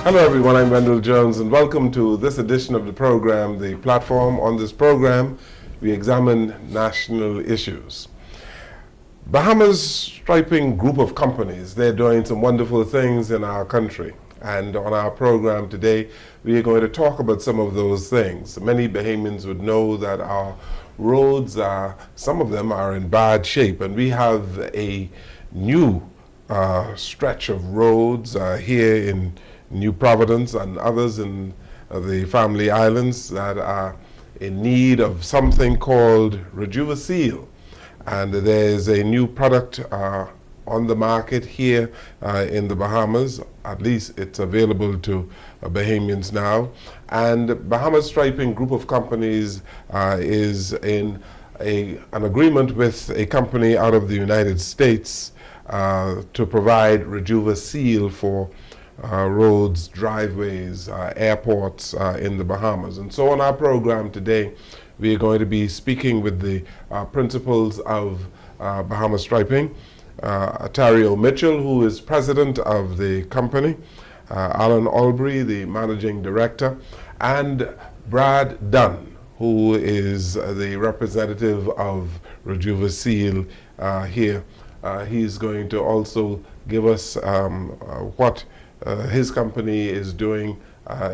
Hello everyone, I'm Wendell Jones and welcome to this edition of the program, The Platform. On this program, we examine national issues. Bahamas Striping group of companies, they're doing some wonderful things in our country. And on our program today, we are going to talk about some of those things. Many Bahamians would know that our roads some of them are in bad shape, and we have a new stretch of roads here in New Providence and others in the Family Islands that are in need of something called Rejuveseal. And there's a new product on the market here in the Bahamas. At least it's available to Bahamians now. And Bahamas Striping group of companies is in an agreement with a company out of the United States to provide Rejuveseal for roads, driveways, airports in the Bahamas. And so on our program today, we are going to be speaking with the principals of Bahamas Striping, Atario Mitchell, who is president of the company, Alan Albury, the managing director, and Brad Dunn, who is the representative of Rejuveseal here. He's going to also give us what his company is doing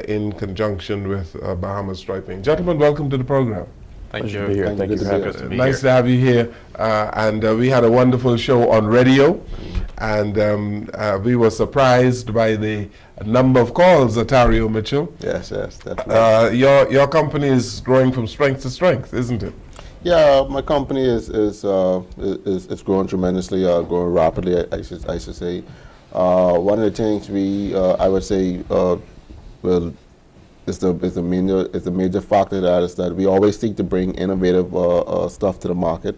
in conjunction with Bahamas Striping. Gentlemen, welcome to the program. Thank you. Thank you for having us. Nice to have you here. And we had a wonderful show on radio, and we were surprised by the number of calls, Atario Mitchell. Yes, definitely. Your company is growing from strength to strength, isn't it? Yeah, my company is growing tremendously, growing rapidly, I should say. One of the things I would say, is the major factor that we always seek to bring innovative stuff to the market,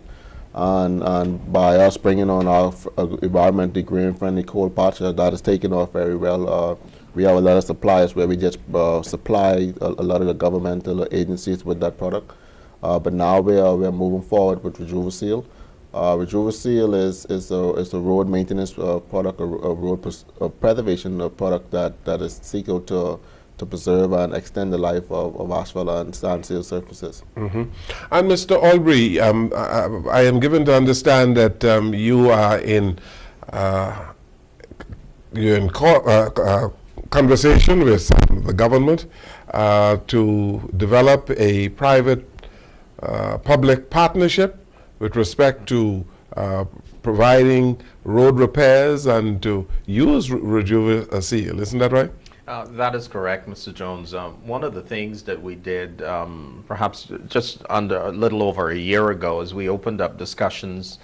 and by us bringing on our environmentally green-friendly coal patch, that is taking off very well. We have a lot of suppliers where we just supply a lot of the governmental agencies with that product, but now we're moving forward with Rejuveseal. Rejuveseal is a road maintenance product, a road preservation product that is seeking to preserve and extend the life of asphalt and sand seal surfaces. Mm-hmm. And Mr. Albury, I am given to understand that you are in conversation with the government to develop a private-public partnership with respect to providing road repairs and to use Rejuveseal. Isn't that right? That is correct, Mr. Jones. One of the things that we did perhaps just under a little over a year ago is we opened up discussions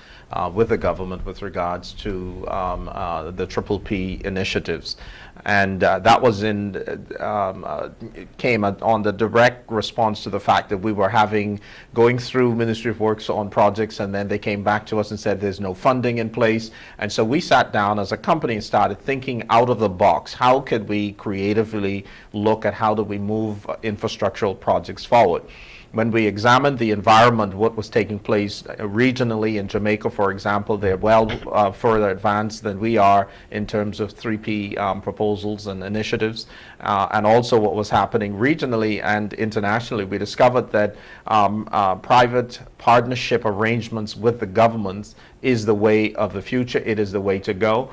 with the government with regards to the Triple P initiatives. And that was came on the direct response to the fact that we were going through Ministry of Works on projects, and then they came back to us and said there's no funding in place. And so we sat down as a company and started thinking out of the box. How could we creatively look at how do we move infrastructural projects forward? When we examined the environment, what was taking place regionally in Jamaica, for example, they're well further advanced than we are in terms of 3P proposals and initiatives. And also what was happening regionally and internationally, we discovered that private partnership arrangements with the governments is the way of the future. It is the way to go.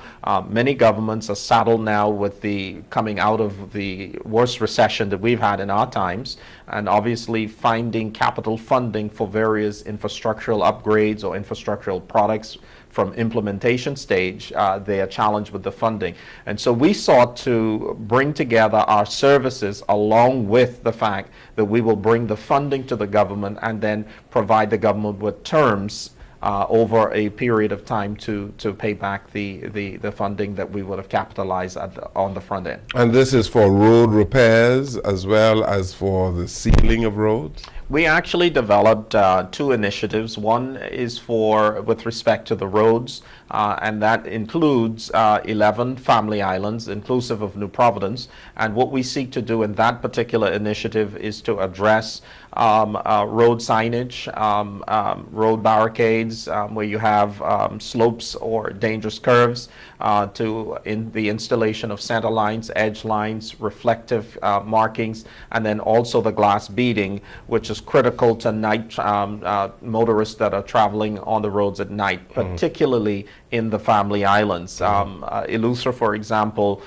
Many governments are saddled now with the coming out of the worst recession that we've had in our times, and obviously finding capital funding for various infrastructural upgrades or infrastructural products from implementation stage. They are challenged with the funding. And so we sought to bring together our services along with the fact that we will bring the funding to the government and then provide the government with terms over a period of time to pay back the funding that we would have capitalized on the front end. And this is for road repairs as well as for the sealing of roads? We actually developed two initiatives. One is with respect to the roads, and that includes 11 family islands, inclusive of New Providence. And what we seek to do in that particular initiative is to address road signage, road barricades, where you have slopes or dangerous curves, in the installation of center lines, edge lines, reflective markings, and then also the glass beading, which is critical to night motorists that are traveling on the roads at night, particularly in the family islands. Eleuthera, for example,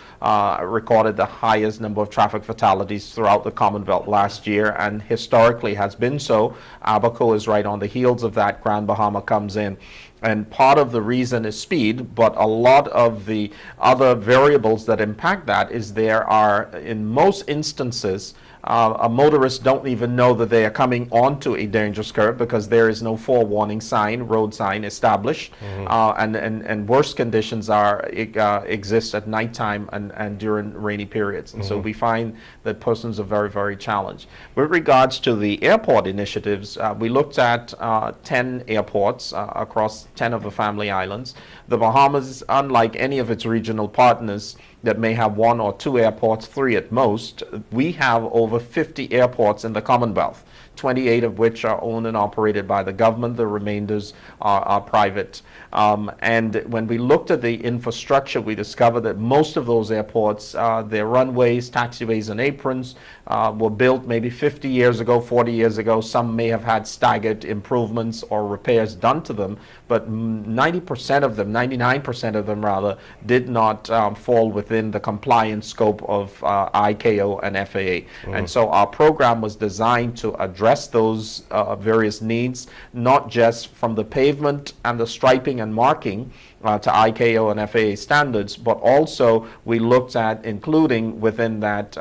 recorded the highest number of traffic fatalities throughout the Commonwealth last year, and historically has been so. Abaco is right on the heels of that. Grand Bahama comes in. And part of the reason is speed, but a lot of the other variables that impact that is there are, in most instances, motorists don't even know that they are coming onto a dangerous curve because there is no forewarning sign, road sign established, and worse conditions exist at nighttime and during rainy periods. And so we find that persons are very, very challenged. With regards to the airport initiatives, we looked at 10 airports across 10 of the family islands. The Bahamas, unlike any of its regional partners that may have 1 or 2 airports, 3 at most, we have over 50 airports in the Commonwealth, 28 of which are owned and operated by the government. The remainders are private. And when we looked at the infrastructure, we discovered that most of those airports, their runways, taxiways, and aprons were built maybe 50 years ago, 40 years ago. Some may have had staggered improvements or repairs done to them, but 90% of them, 99% of them rather, did not fall within the compliance scope of ICAO and FAA. And so our program was designed to address those various needs, not just from the pavement and the striping and marking to ICAO and FAA standards, but also we looked at including within that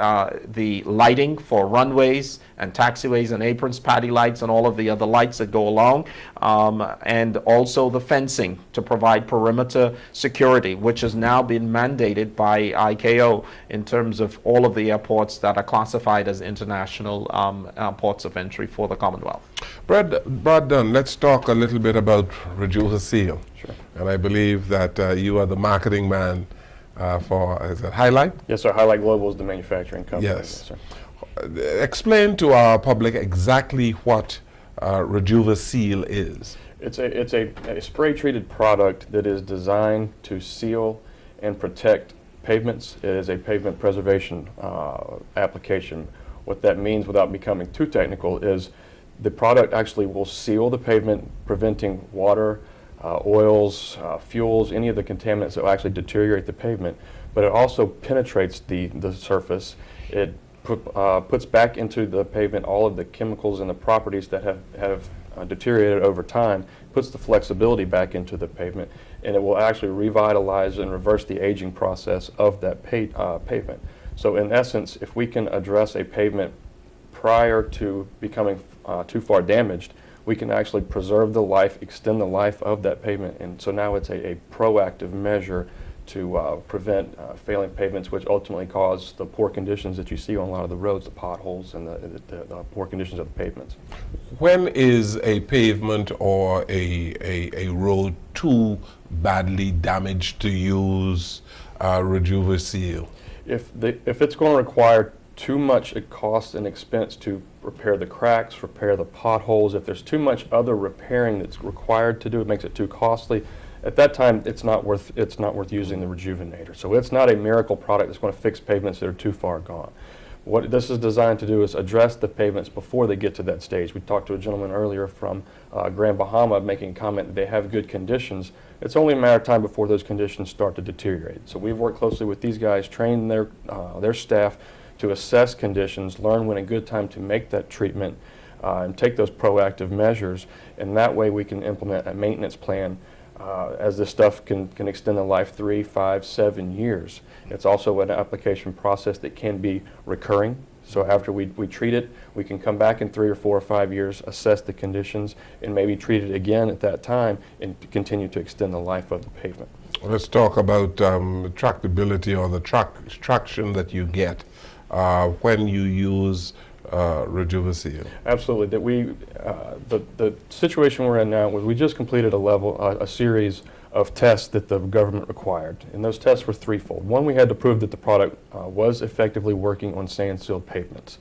the lighting for runways and taxiways and aprons, paddy lights, and all of the other lights that go along, and also the fencing to provide perimeter security, which has now been mandated by ICAO in terms of all of the airports that are classified as international ports of entry for the Commonwealth. Brad Dunn, let's talk a little bit about Rejuva Seal. Sure. And I believe that you are the marketing man for, is it Highlight? Yes, sir. Highlight Global is the manufacturing company. Yes. Sir. Explain to our public exactly what Rejuva Seal is. It's a spray-treated product that is designed to seal and protect pavements. It is a pavement preservation application. What that means, without becoming too technical, is the product actually will seal the pavement, preventing water, oils, fuels, any of the contaminants that will actually deteriorate the pavement. But it also penetrates the surface. It puts back into the pavement all of the chemicals and the properties that have deteriorated over time, puts the flexibility back into the pavement, and it will actually revitalize and reverse the aging process of that pavement. So in essence, if we can address a pavement prior to becoming too far damaged, we can actually preserve the life, extend the life of that pavement. And so now it's a proactive measure to prevent failing pavements, which ultimately cause the poor conditions that you see on a lot of the roads, the potholes and the poor conditions of the pavements. When is a pavement or a road too badly damaged to use Rejuva Seal? If it's going to require too much cost and expense to repair the cracks, repair the potholes, if there's too much other repairing that's required to do, it makes it too costly. At that time, it's not worth using the Rejuvenator. So it's not a miracle product that's going to fix pavements that are too far gone. What this is designed to do is address the pavements before they get to that stage. We talked to a gentleman earlier from Grand Bahama making a comment that they have good conditions. It's only a matter of time before those conditions start to deteriorate. So we've worked closely with these guys, trained their staff to assess conditions, learn when a good time to make that treatment, and take those proactive measures. And that way we can implement a maintenance plan as this stuff can extend the life 3, 5, 7 years. It's also an application process that can be recurring. So after we treat it, we can come back in 3 or 4 or 5 years, assess the conditions, and maybe treat it again at that time and continue to extend the life of the pavement. Let's talk about tractability or the traction that you get when you use Rejuveseal? Absolutely. That the situation we're in now was we just completed a series of tests that the government required, and those tests were threefold. One, we had to prove that the product was effectively working on sand-sealed pavements.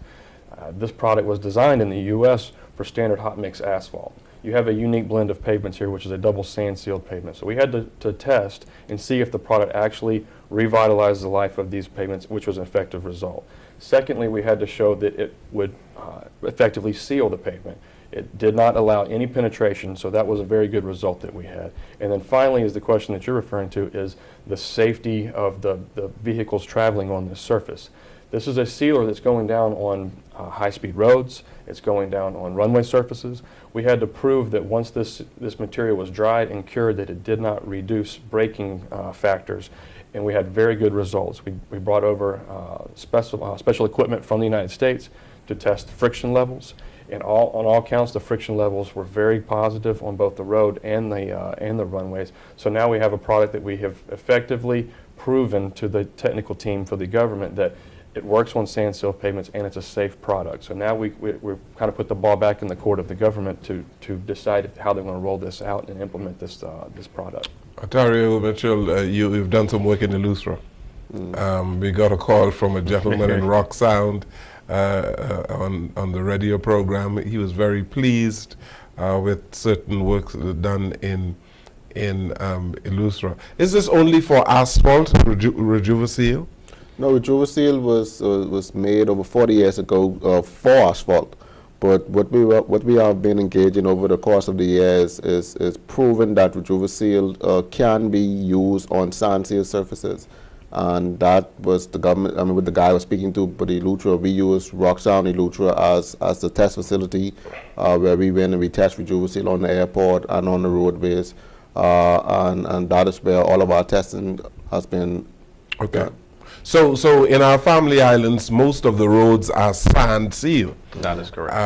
This product was designed in the U.S. for standard hot mix asphalt. You have a unique blend of pavements here, which is a double sand-sealed pavement. So we had to test and see if the product actually revitalized the life of these pavements, which was an effective result. Secondly, we had to show that it would effectively seal the pavement. It did not allow any penetration, so that was a very good result that we had. And then finally is the question that you're referring to, is the safety of the vehicles traveling on this surface. This is a sealer that's going down on high-speed roads. It's going down on runway surfaces. We had to prove that once this material was dried and cured, that it did not reduce braking factors, and we had very good results. We brought over special equipment from the United States to test friction levels, and on all counts, the friction levels were very positive on both the road and the runways. So now we have a product that we have effectively proven to the technical team for the government that it works on sand-sealed pavements and it's a safe product. So now we've kind of put the ball back in the court of the government to decide how they're going to roll this out and implement this product. Atario, Mitchell, you've done some work in Eleuthera. We got a call from a gentleman in Rock Sound on the radio program. He was very pleased with certain work done in Eleuthera. Is this only for asphalt, Rejuveseal? No, Rejuveseal was made over 40 years ago for asphalt. But what we have been engaging over the course of the years is proving that Rejuveseal can be used on sand-sealed surfaces. And that was the government, with the guy I was speaking to, but Eleuthera, we used Rock Sound Eleuthera as the test facility where we went and we test Rejuveseal on the airport and on the roadways. And that is where all of our testing has been done. So in our family islands, most of the roads are sand sealed. That is correct.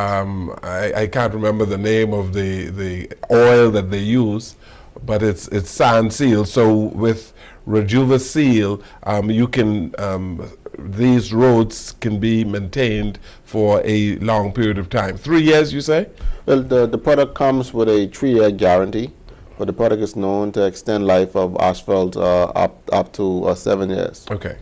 I can't remember the name of the oil that they use, but it's sand sealed. So with Rejuveseal, you can these roads can be maintained for a long period of time. 3 years, you say? Well, the product comes with a 3-year guarantee, but the product is known to extend life of asphalt up to 7 years. Okay.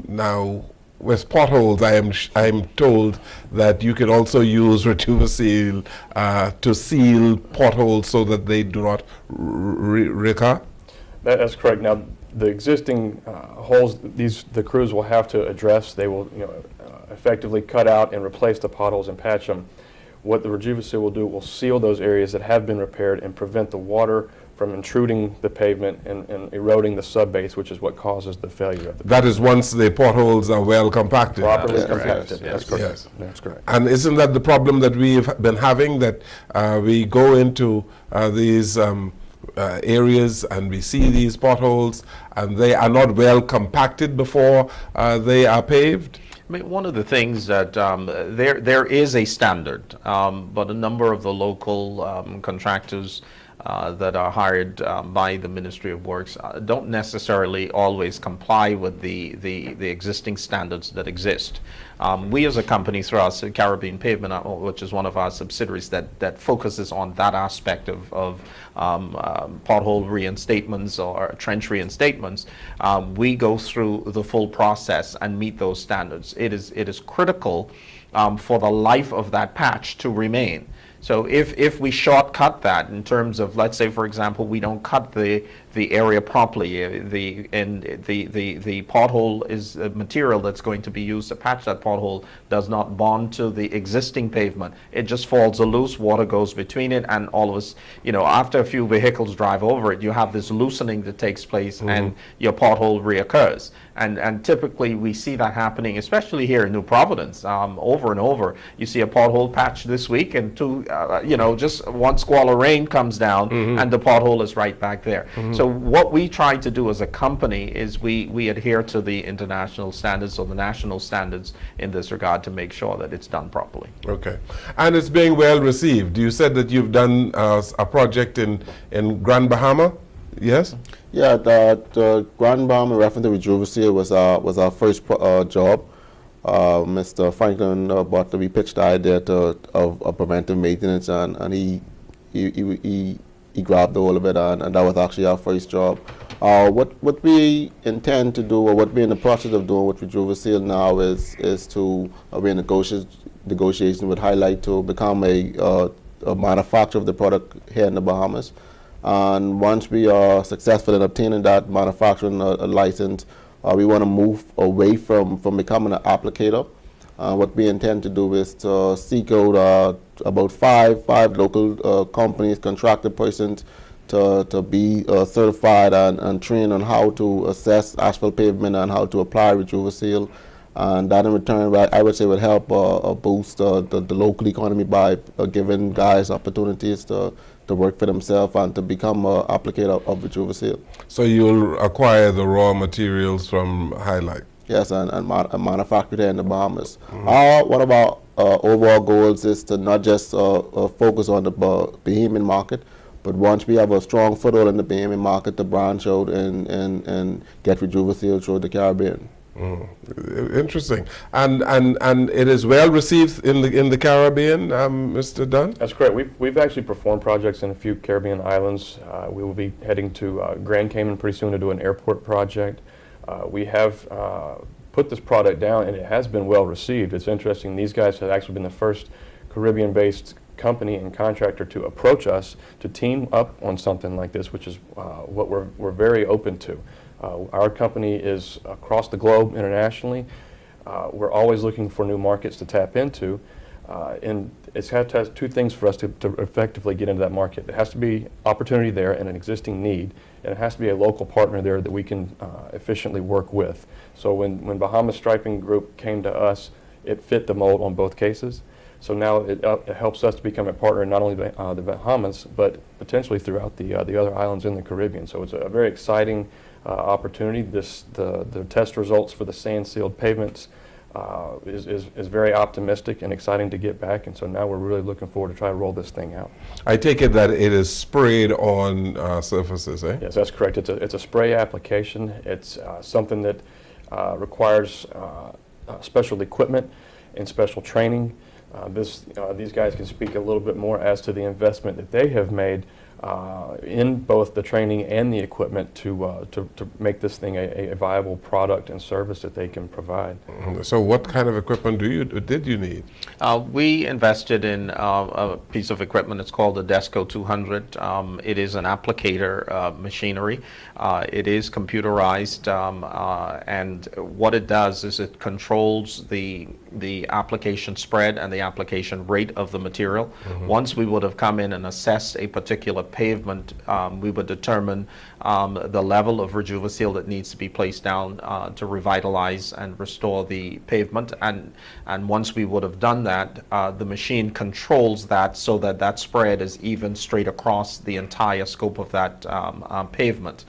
Now, with potholes, I am told that you can also use Rejuveseal to seal potholes so that they do not recur. That's correct. Now, the existing holes, the crews will have to address. They will, effectively cut out and replace the potholes and patch them. What the Rejuveseal will do will seal those areas that have been repaired and prevent the water from intruding the pavement and eroding the subbase, which is what causes the failure of the pavement. That is once the potholes are well compacted. Properly compacted. Yes. That's correct. Yes. That's correct. And isn't that the problem that we've been having, that we go into these areas and we see these potholes and they are not well compacted before they are paved? I mean, one of the things that there is a standard, but a number of the local contractors that are hired by the Ministry of Works don't necessarily always comply with the existing standards that exist. We as a company, through our Caribbean Pavement, which is one of our subsidiaries that focuses on that aspect of pothole reinstatements or trench reinstatements, we go through the full process and meet those standards. It is critical for the life of that patch to remain. So if we shortcut that in terms of, let's say, for example, we don't cut the area properly, the pothole is a material that's going to be used to patch that pothole does not bond to the existing pavement. It just falls loose, water goes between it, and all of us, after a few vehicles drive over it, you have this loosening that takes place, and your pothole reoccurs. And typically we see that happening, especially here in New Providence, over and over. You see a pothole patch this week, and just one squall of rain comes down, and the pothole is right back there. So what we try to do as a company is we adhere to the international standards or the national standards in this regard to make sure that it's done properly. Okay. And it's being well received. You said that you've done a project in Grand Bahama, yes? Yeah, the Grand Bahama reference to Rejuveseal was our first job. Mr. Franklin Butler, we pitched the idea of preventive maintenance, and he grabbed all of it, and that was actually our first job. What we intend to do, or what we're in the process of doing with Rejuvaseal now, is to we're in negotiation with Highlight to become a manufacturer of the product here in the Bahamas. And once we are successful in obtaining that manufacturing license, we want to move away from becoming an applicator. What we intend to do is to seek out about five local companies, contracted persons, to be certified and trained on how to assess asphalt pavement and how to apply Rejuvaseal. And that in return, I would say, would help boost the local economy by giving guys opportunities to work for themselves and to become an applicator of Rejuvaseal. So you'll acquire the raw materials from Highlight? Yes, and manufacture there in the Bahamas. One of our overall goals is to not just focus on the Bahamian market, but once we have a strong foothold in the Bahamian market, to branch out and get Rejuvaseal through the Caribbean. Interesting, and it is well received in the Caribbean, Mr. Dunn? That's correct. We've actually performed projects in a few Caribbean islands. We will be heading to Grand Cayman pretty soon to do an airport project. We have put this product down, and it has been well received. It's interesting. These guys have actually been the first Caribbean-based company and contractor to approach us to team up on something like this, which is what we're very open to. Our company is across the globe internationally. We're always looking for new markets to tap into, and it has two things for us to effectively get into that market. It has to be opportunity there and an existing need, and it has to be a local partner there that we can efficiently work with. So when Bahamas Striping Group came to us, it fit the mold on both cases. So now it helps us to become a partner in not only the Bahamas, but potentially throughout the other islands in the Caribbean. So it's a very exciting opportunity. The test results for the sand-sealed pavements is very optimistic and exciting to get back, and so now we're really looking forward to try to roll this thing out. I take it that it is sprayed on surfaces, eh? Yes, that's correct. It's a spray application. It's something that requires special equipment and special training. These guys can speak a little bit more as to the investment that they have made in both the training and the equipment to make this thing a viable product and service that they can provide. So what kind of equipment did you need? We invested in a piece of equipment. It's called the Desco 200. It is an applicator machinery. It is computerized, and what it does is it controls the application spread and the application rate of the material. Once we would have come in and assessed a particular pavement, we would determine the level of Rejuvaseal that needs to be placed down to revitalize and restore the pavement. And once we would have done that, the machine controls that so that that spread is even straight across the entire scope of that pavement.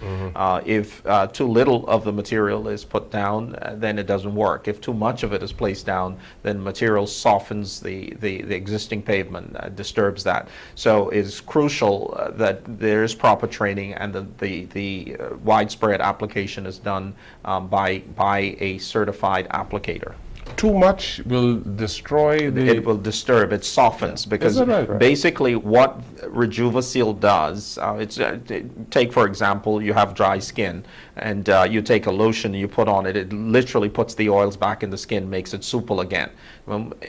If too little of the material is put down, then it doesn't work. If too much of it is placed down, then material softens the existing pavement, disturbs that. So it's crucial that there is proper training, and the widespread application is done by a certified applicator. Too much will destroy the... It will disturb, it softens, because basically what Rejuvaseal does, take for example, you have dry skin, and you take a lotion you put on it, it literally puts the oils back in the skin, makes it supple again.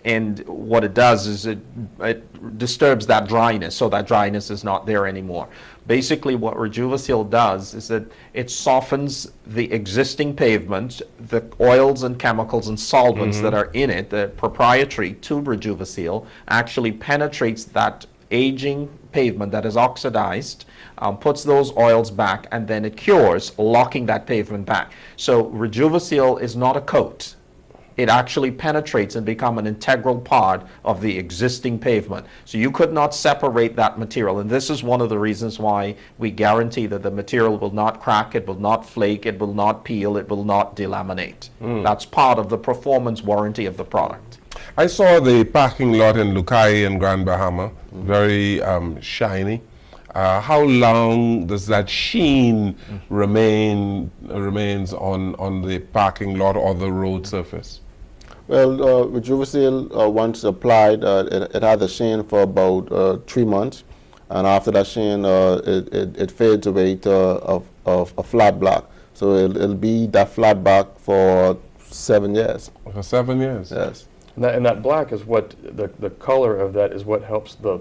And what it does is it disturbs that dryness, so that dryness is not there anymore. Basically what Rejuvaseal does is that it softens the existing pavement, the oils and chemicals and solvents that are in it, the proprietary to Rejuvaseal, actually penetrates that aging pavement that is oxidized, puts those oils back, and then it cures, locking that pavement back. So Rejuvaseal is not a coat. It actually penetrates and becomes an integral part of the existing pavement. So you could not separate that material. And this is one of the reasons why we guarantee that the material will not crack, it will not flake, it will not peel, it will not delaminate. That's part of the performance warranty of the product. I saw the parking lot in Lukai in Grand Bahama, very shiny. How long does that sheen remains on the parking lot or the road surface? Well, Rejuvesil, once applied, it has a sheen for about 3 months, and after that sheen, it fades away to a flat black. So it'll be that flat black for 7 years. For 7 years? Yes. And that black is what, the color of that is what helps the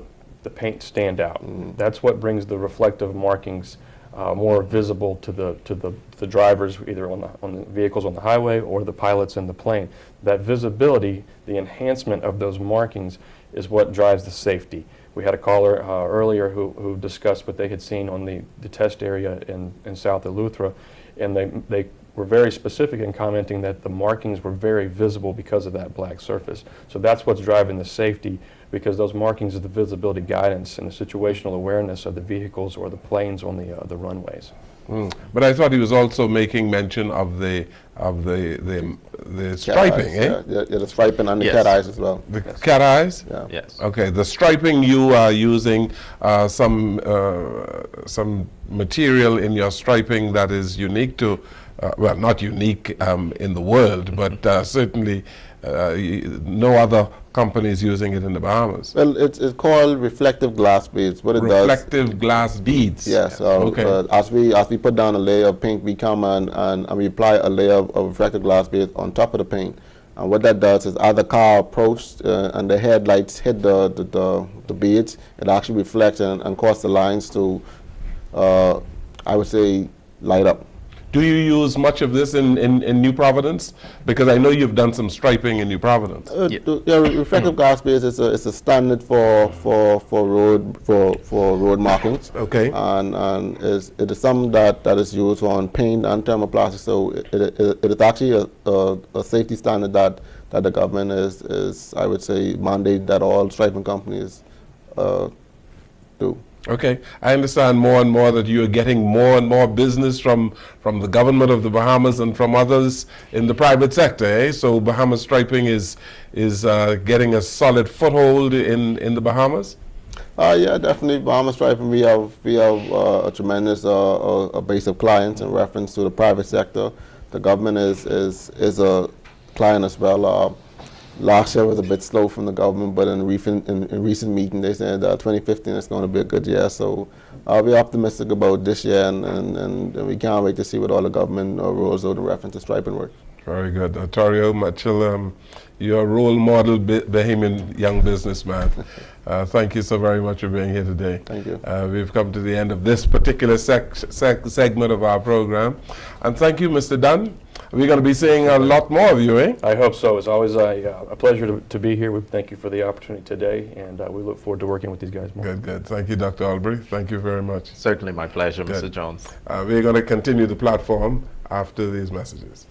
paint stand out. That's what brings the reflective markings more visible to the drivers, either on the vehicles on the highway or the pilots in the plane. That visibility, the enhancement of those markings, is what drives the safety. We had a caller earlier who discussed what they had seen on the test area in South Eleuthera, and they were very specific in commenting that the markings were very visible because of that black surface. So that's what's driving the safety, because those markings are the visibility guidance and the situational awareness of the vehicles or the planes on the runways. But I thought he was also making mention of the striping, eyes, eh? Yeah, the striping and the Yes. cat eyes as well. The cat eyes? Yeah. Yes. Okay, the striping, you are using some material in your striping that is unique to, well, not unique in the world, but certainly no other company is using it in the Bahamas. Well, it's called reflective glass beads. What it does. Reflective glass beads. Yes. Okay. As we put down a layer of paint, we come and we apply a layer of reflective glass beads on top of the paint. And what that does is, as the car approaches and the headlights hit the beads, it actually reflects and causes the lines to, I would say, light up. Do you use much of this in New Providence? Because I know you've done some striping in New Providence. Reflective glass beads is a standard for road markings. Okay. And it is something that is used on paint and thermoplastic. So it is actually a safety standard that the government is, I would say, mandate that all striping companies do. Okay, I understand more and more that you are getting more and more business from the government of the Bahamas and from others in the private sector, eh? So Bahamas striping is getting a solid foothold in the Bahamas? Yeah, definitely. Bahamas striping, we have a tremendous a base of clients in reference to the private sector. The government is a client as well. Last year was a bit slow from the government, but in recent meeting they said 2015 is going to be a good year. So we're optimistic about this year, and we can't wait to see what all the government rolls out in reference to striping work. Very good. Atario Machil, you're a role model Bahamian young businessman. Thank you so very much for being here today. Thank you. We've come to the end of this particular segment of our program. And thank you, Mr. Dunn. We're going to be seeing a lot more of you, eh? I hope so. It's always a pleasure to be here. We thank you for the opportunity today, and we look forward to working with these guys more. Good, good. Thank you, Dr. Albury. Thank you very much. Certainly my pleasure, Good. Mr. Jones. We're going to continue the platform after these messages.